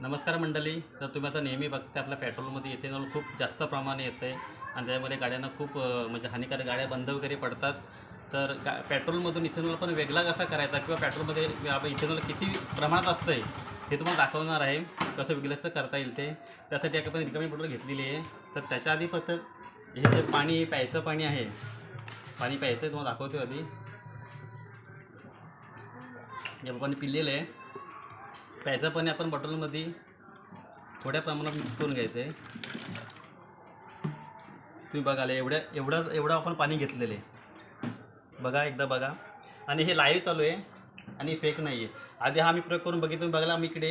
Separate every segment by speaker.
Speaker 1: नमस्कार मंडळी. तर तुम्ही आता नेहमी बघता आपल्या पेट्रोलमध्ये इथेनॉल खूप जास्त प्रमाणे येतं आहे आणि त्यामुळे गाड्यांना खूप म्हणजे हानिकारक गाड्या बंद वगैरे पडतात. तर पेट्रोलमधून इथेनॉल पण वेगळा कसा करायचा किंवा पेट्रोलमध्ये आपण इथेनॉल किती प्रमाणात असतं आहे हे तुम्हाला दाखवणार आहे. कसं वेगळं कसं करता येईल ते. त्यासाठी आपण रिकामी बॉटल घेतलेली आहे. तर त्याच्या आधी फक्त हे जे पाणी प्यायचं पाणी आहे, पाणी प्यायचं आहे तुम्हाला दाखवतो आधी. या बाबांनी पिलेलं आहे. प्यायचं पाणी आपण बॉटलमध्ये थोड्या प्रमाणात मिक्स करून घ्यायचं आहे. तुम्ही बघाल एवढं आपण पाणी घेतलेलं आहे. बघा एकदा बघा. आणि हे लाईव्ह चालू आहे आणि फेक नाही आहे. आधी हा मी प्रयोग करून बघितलं. तुम्ही बघायला मी इकडे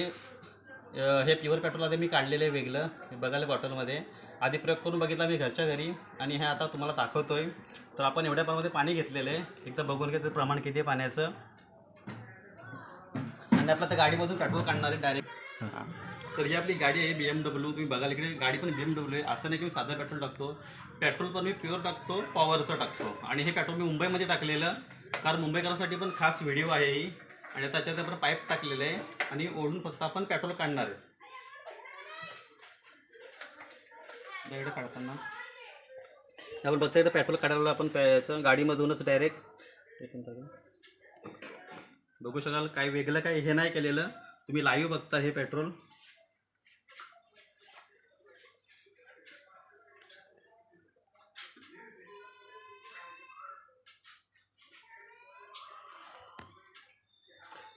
Speaker 1: हे प्युअर पेट्रोल आधी मी काढलेलं आहे वेगळं. बघायला बॉटलमध्ये आधी प्रयोग करून बघितला मी घरच्या घरी आणि हे आता तुम्हाला दाखवतो आहे. तर आपण एवढ्या प्रमाणामध्ये पाणी घेतलेलं आहे. एकदा बघून घ्यायचं प्रमाण किती आहे पाण्याचं. आणि आपलं त्या गाडीमधून पेट्रोल काढणार आहे डायरेक्ट. तर ही आपली गाडी आहे BMW. तुम्ही बघायला इकडे गाडी पण BMW आहे. असं नाही की मी साधं पेट्रोल टाकतो. पेट्रोल पण मी प्युअर टाकतो, पॉवरचं टाकतो. आणि हे पेट्रोल मी मुंबईमध्ये टाकलेलं, कारण मुंबईकरांसाठी पण खास व्हिडिओ आहे ही. आणि त्याच्यात आपण पाईप टाकलेलं आहे आणि ओढून फक्त आपण पेट्रोल काढणार आहे. इकडे काढताना आपण बघता इकडे पेट्रोल काढायला आपण प्यायचं गाडीमधूनच डायरेक्ट बघू शकाल. काय वेगळं काय हे नाही केलेलं. तुम्ही लाईव्ह बघता हे पेट्रोल.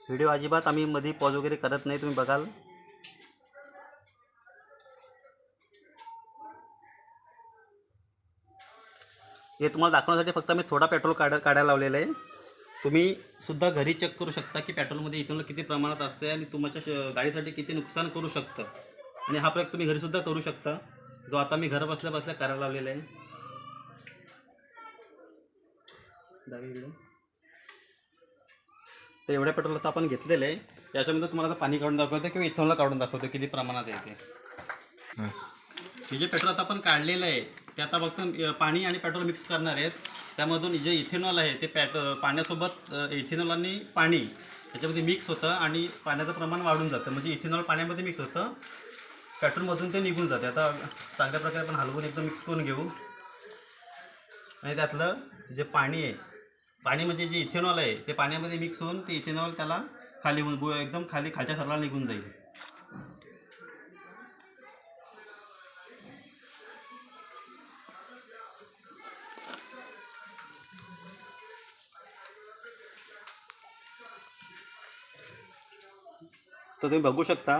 Speaker 1: व्हिडिओ अजिबात आम्ही मध्ये पॉज वगैरे करत नाही. तुम्ही बघाल. हे तुम्हाला दाखवण्यासाठी फक्त मी थोडा पेट्रोल काढायला लावलेलं आहे. तुम्ही सुद्धा घरी चेक करू शकता की पेट्रोलमध्ये इथेनॉल किती प्रमाणात असते आणि तुमच्या गाडीसाठी किती नुकसान करू शकतं. आणि हा प्रयोग तुम्ही घरीसुद्धा करू शकता, जो आता मी घर बसल्या बसल्या करायला लावलेला आहे. तर एवढ्या पेट्रोल आता आपण घेतलेलं आहे. याच्यामध्ये तुम्हाला आता पाणी काढून दाखवतो किंवा इथेनॉल काढून दाखवतो किती प्रमाणात आहे ते. हे जे पेट्रोल आता आपण काढलेलं आहे ते आता फक्त पाणी आणि पेट्रोल मिक्स करणार आहेत. त्यामधून जे इथेनॉल आहे ते पाण्यासोबत इथेनॉल आणि पाणी याच्यामध्ये मिक्स होतं आणि पाण्याचं प्रमाण वाढून जातं. म्हणजे इथेनॉल पाण्यामध्ये मिक्स होतं, पेट्रोलमधून ते निघून जाते. आता चांगल्या प्रकारे आपण हलवून एकदम मिक्स करून घेऊ. आणि त्यातलं जे पाणी आहे, पाणी म्हणजे जे इथेनॉल आहे ते पाण्यामध्ये मिक्स होऊन ते इथेनॉल त्याला खाली एकदम खालच्या थराला निघून जाईल. तर तुम्ही बघू शकता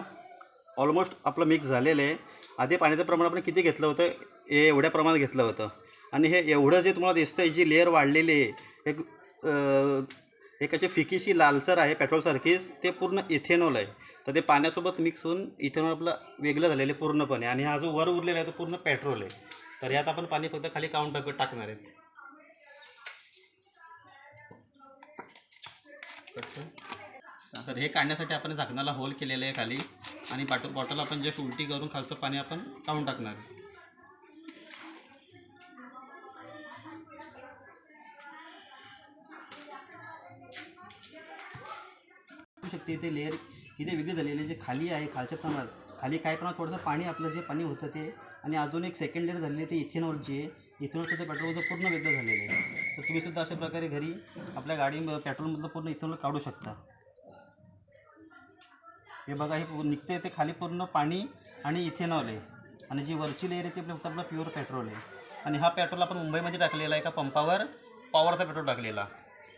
Speaker 1: ऑलमोस्ट आपलं मिक्स झालेलं आहे. आधी पाण्याचं प्रमाण आपण किती घेतलं होतं, हे एवढ्या प्रमाणात घेतलं होतं. आणि हे एवढं जे तुम्हाला दिसतं जी लेअर वाढलेली आहे एक अशी फिकीशी लालसर आहे पेट्रोलसारखीच, ते पूर्ण इथेनॉल आहे. तर ते पाण्यासोबत मिक्स होऊन इथेनॉल आपलं वेगळं झालेलं आहे पूर्णपणे. आणि हा जो वर उरलेला आहे तो पूर्ण पेट्रोल आहे. तर यात आपण पाणी फक्त खाली टाकणार आहेत. तर हे काढण्यासाठी आपण झाकणाला होल केलेलं आहे खाली आणि बॉटल आपण जे उलटी करून खालचं पाणी आपण काढून टाकणार. शकते ते लेअर किती वेगळी झालेली जे खाली आहे खालच्या प्रमाणात खाली काय प्रमाणात थोडंसं पाणी आपलं जे पाणी होतं ते आणि अजून एक सेकंड लेअर झालेली ते इथेनॉलची आहे. इथेनॉलसुद्धा पेट्रोलमधलं पूर्ण वेगळं झालेलं आहे. तर तुम्हीसुद्धा अशा प्रकारे घरी आपल्या गाडी पेट्रोलमधलं पूर्ण इथेनॉल काढू शकता. हे बघा हे निघते ते खाली पूर्ण पाणी आणि इथेनॉल आहे आणि जी वरची लेअर आहे ती फक्त आपला प्युअर पेट्रोल आहे. आणि हा पेट्रोल आपण मुंबईमध्ये टाकलेला आहे. एका पंपावर पॉवरचा पेट्रोल टाकलेला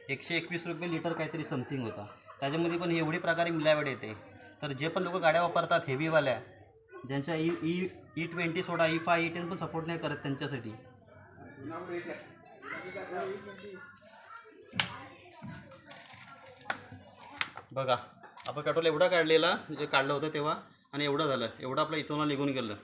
Speaker 1: 121 रुपये लिटर काहीतरी समथिंग होता. त्याच्यामध्ये पण एवढी प्रकारे मिलावट येते. तर जे पण लोक गाड्या वापरतात हेवीवाल्या, ज्यांच्या E20 सोडा E5 E10 पण सपोर्ट नाही करत त्यांच्यासाठी. बघा आपण पेट्रोल एवढा काढलेला जे काढलं होतं तेव्हा आणि एवढं झालं, एवढं आपलं इथेनॉल निघून गेलं.